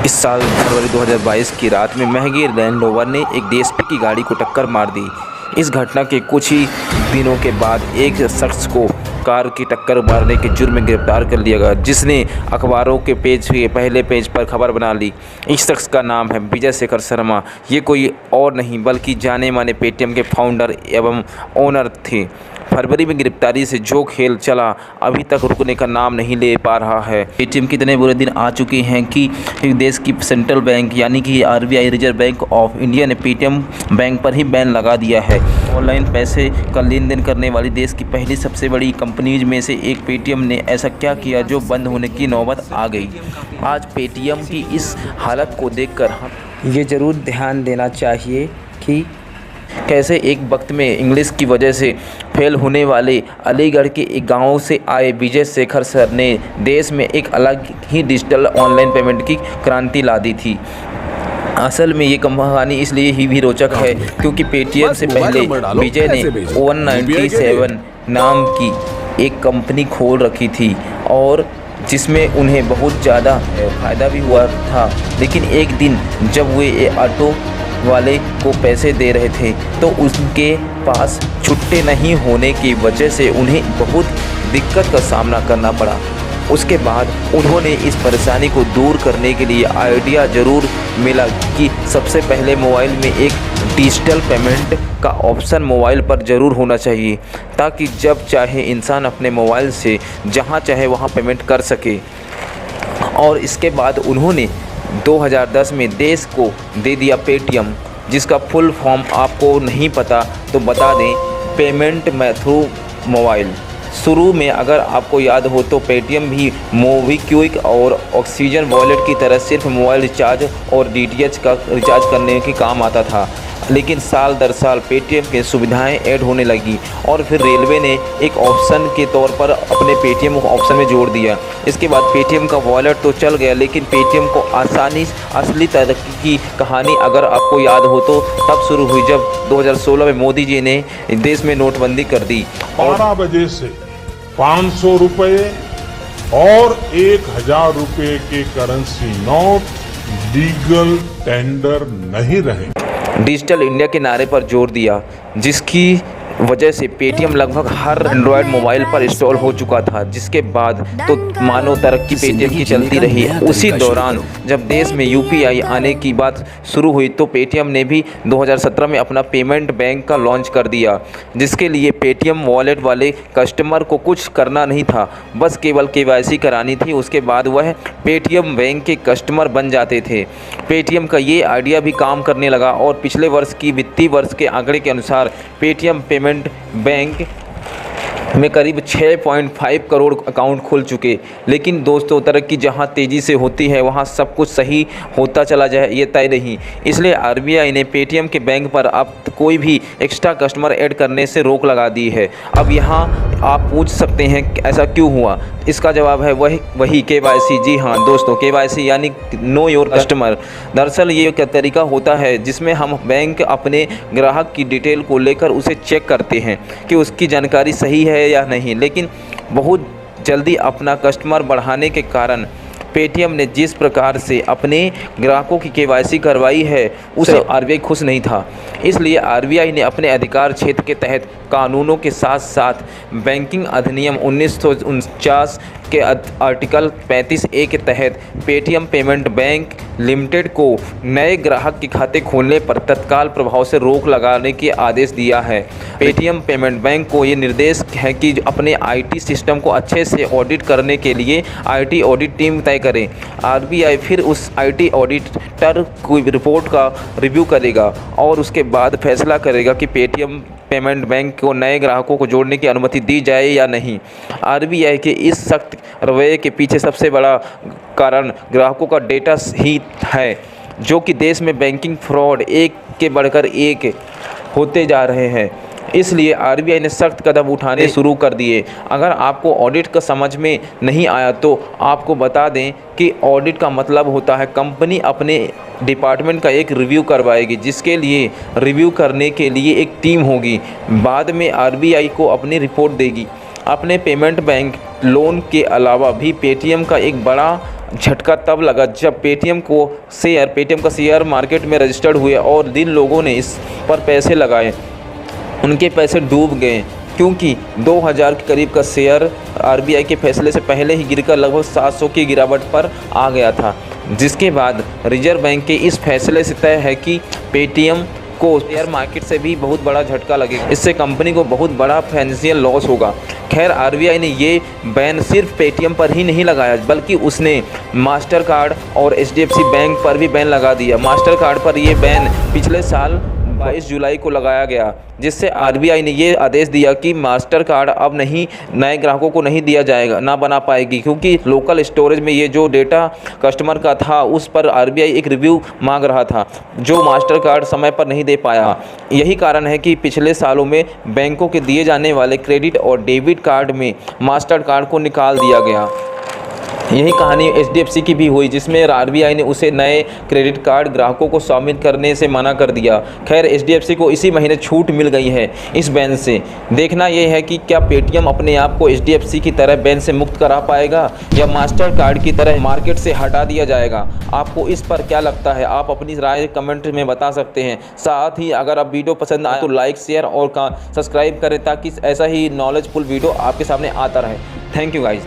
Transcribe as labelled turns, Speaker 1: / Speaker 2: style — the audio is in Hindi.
Speaker 1: इस साल फरवरी 2022 की रात में महंगी लैंड रोवर ने एक डीएसपी की गाड़ी को टक्कर मार दी। इस घटना के कुछ ही दिनों के बाद एक शख्स को कार की टक्कर मारने के जुर्म में गिरफ्तार कर लिया गया, जिसने अखबारों के पहले पेज पर खबर बना ली। इस शख्स का नाम है विजय शेखर शर्मा। ये कोई और नहीं बल्कि जाने माने पेटीएम के फाउंडर एवं ओनर थे। फरवरी में गिरफ्तारी से जो खेल चला अभी तक रुकने का नाम नहीं ले पा रहा है। पेटीएम के इतने बुरे दिन आ चुके हैं कि देश की सेंट्रल बैंक यानी कि RBI reserve bank of India ने पेटीएम बैंक पर ही बैन लगा दिया है। ऑनलाइन पैसे का लेन देन करने वाली देश की पहली सबसे बड़ी कंपनीज में से एक पेटीएम ने ऐसा क्या किया जो बंद होने की नौबत आ गई। आज पेटीएम की इस हालत को देखकर हम ये ज़रूर ध्यान देना चाहिए कि कैसे एक वक्त में इंग्लिश की वजह से फेल होने वाले अलीगढ़ के एक गांव से आए विजय शेखर सर ने देश में एक अलग ही डिजिटल ऑनलाइन पेमेंट की क्रांति ला दी थी। असल में ये कहानी इसलिए ही भी रोचक है क्योंकि पेटीएम से पहले विजय ने 197 नाम की एक कंपनी खोल रखी थी और जिसमें उन्हें बहुत ज़्यादा फ़ायदा भी हुआ था। लेकिन एक दिन जब वे ऑटो वाले को पैसे दे रहे थे तो उनके पास छुट्टे नहीं होने की वजह से उन्हें बहुत दिक्कत का सामना करना पड़ा। उसके बाद उन्होंने इस परेशानी को दूर करने के लिए आइडिया ज़रूर मिला कि सबसे पहले मोबाइल में एक डिजिटल पेमेंट का ऑप्शन मोबाइल पर ज़रूर होना चाहिए ताकि जब चाहे इंसान अपने मोबाइल से जहां चाहे वहां पेमेंट कर सके। और इसके बाद उन्होंने 2010 में देश को दे दिया पेटीएम, जिसका फुल फॉर्म आपको नहीं पता तो बता दें, पेमेंट थ्रू मोबाइल। शुरू में अगर आपको याद हो तो पेटीएम भी मोबीक्विक और ऑक्सीजन वॉलेट की तरह सिर्फ मोबाइल रिचार्ज और डीटीएच का रिचार्ज करने के काम आता था। लेकिन साल दर साल पेटीएम की सुविधाएं ऐड होने लगी और फिर रेलवे ने एक ऑप्शन के तौर पर अपने पेटीएम को ऑप्शन में जोड़ दिया। इसके बाद पेटीएम का वॉलेट तो चल गया, लेकिन पेटीएम को असली तरक्की की कहानी अगर आपको याद हो तो तब शुरू हुई जब 2016 में मोदी जी ने देश में नोटबंदी कर दी।
Speaker 2: 12 बजे से 500 रुपये और 1000 रुपये के करेंसी नोट लीगल टेंडर नहीं रहे।
Speaker 1: डिजिटल इंडिया के नारे पर जोर दिया, जिसकी वजह से पेटीएम लगभग हर एंड्रॉयड मोबाइल पर इंस्टॉल हो चुका था। जिसके बाद तो मानो तरक्की पेटीएम की चलती रही। उसी दौरान जब देश में यूपीआई आने की बात शुरू हुई तो पेटीएम ने भी 2017 में अपना पेमेंट बैंक का लॉन्च कर दिया, जिसके लिए पेटीएम वॉलेट वाले कस्टमर को कुछ करना नहीं था, बस केवल केवाईसी करानी थी। उसके बाद वह पेटीएम बैंक के कस्टमर बन जाते थे। पेटीएम का ये आइडिया भी काम करने लगा और पिछले वर्ष की वित्तीय वर्ष के आंकड़े के अनुसार पेटीएम पेमेंट बैंक में करीब 6.5 करोड़ अकाउंट खुल चुके। लेकिन दोस्तों, तरक्की जहां तेज़ी से होती है वहां सब कुछ सही होता चला जाए ये तय नहीं। इसलिए आरबीआई ने पेटीएम के बैंक पर अब कोई भी एक्स्ट्रा कस्टमर ऐड करने से रोक लगा दी है। अब यहां आप पूछ सकते हैं ऐसा क्यों हुआ। इसका जवाब है वही केवाईसी। जी हाँ दोस्तों, केवाईसी यानी नो योर कस्टमर। दरअसल ये एक तरीका होता है जिसमें हम बैंक अपने ग्राहक की डिटेल को लेकर उसे चेक करते हैं कि उसकी जानकारी सही है या नहीं। लेकिन बहुत जल्दी अपना कस्टमर बढ़ाने के कारण पेटीएम ने जिस प्रकार से अपने ग्राहकों की केवाईसी करवाई है उससे आरबीआई खुश नहीं था। इसलिए आरबीआई ने अपने अधिकार क्षेत्र के तहत कानूनों के साथ साथ बैंकिंग अधिनियम 1949 के आर्टिकल 35A के तहत पेटीएम पेमेंट बैंक लिमिटेड को नए ग्राहक के खाते खोलने पर तत्काल प्रभाव से रोक लगाने के आदेश दिया है। पेटीएम पेमेंट बैंक को ये निर्देश है कि अपने आईटी सिस्टम को अच्छे से ऑडिट करने के लिए आईटी ऑडिट टीम तय करें। आरबीआई फिर उस आईटी ऑडिटर की रिपोर्ट का रिव्यू करेगा और उसके बाद फैसला करेगा कि पेटीएम पेमेंट बैंक को नए ग्राहकों को जोड़ने की अनुमति दी जाए या नहीं। आरबीआई के इस सख्त रवैये के पीछे सबसे बड़ा कारण ग्राहकों का डेटा ही है, जो कि देश में बैंकिंग फ्रॉड एक के बढ़कर एक होते जा रहे हैं। इसलिए आरबीआई ने सख्त कदम उठाने शुरू कर दिए। अगर आपको ऑडिट का समझ में नहीं आया तो आपको बता दें कि ऑडिट का मतलब होता है कंपनी अपने डिपार्टमेंट का एक रिव्यू करवाएगी, जिसके लिए रिव्यू करने के लिए एक टीम होगी। बाद में आरबीआई को अपनी रिपोर्ट देगी। अपने पेमेंट बैंक लोन के अलावा भी पेटीएम का एक बड़ा झटका तब लगा जब पेटीएम का शेयर मार्केट में रजिस्टर्ड हुए और जिन लोगों ने इस पर पैसे लगाए उनके पैसे डूब गए, क्योंकि 2000 के करीब का शेयर आरबीआई के फैसले से पहले ही गिरकर लगभग 700 की गिरावट पर आ गया था। जिसके बाद रिजर्व बैंक के इस फैसले से तय है कि पेटीएम को शेयर मार्केट से भी बहुत बड़ा झटका लगेगा। इससे कंपनी को बहुत बड़ा फाइनेंशियल लॉस होगा। खैर, आरबीआई ने ये बैन सिर्फ पेटीएम पर ही नहीं लगाया, बल्कि उसने मास्टर कार्ड और एचडीएफसी बैंक पर भी बैन लगा दिया। मास्टर कार्ड पर ये बैन पिछले साल 22 जुलाई को लगाया गया, जिससे आरबीआई ने ये आदेश दिया कि मास्टर कार्ड अब नहीं नए ग्राहकों को नहीं दिया जाएगा, ना बना पाएगी, क्योंकि लोकल स्टोरेज में ये जो डेटा कस्टमर का था उस पर आरबीआई एक रिव्यू मांग रहा था, जो मास्टर कार्ड समय पर नहीं दे पाया। यही कारण है कि पिछले सालों में बैंकों के दिए जाने वाले क्रेडिट और डेबिट कार्ड में मास्टर कार्ड को निकाल दिया गया। यही कहानी एचडीएफसी की भी हुई, जिसमें आरबीआई ने उसे नए क्रेडिट कार्ड ग्राहकों को शामिल करने से मना कर दिया। खैर, एचडीएफसी को इसी महीने छूट मिल गई है इस बैन से। देखना यह है कि क्या पेटीएम अपने आप को एचडीएफसी की तरह बैन से मुक्त करा पाएगा या मास्टर कार्ड की तरह मार्केट से हटा दिया जाएगा। आपको इस पर क्या लगता है? आप अपनी राय कमेंट में बता सकते हैं। साथ ही अगर आप वीडियो पसंद आए तो लाइक, शेयर और सब्सक्राइब करें, ताकि ऐसा ही नॉलेजफुल वीडियो आपके सामने आता रहे। Thank you guys.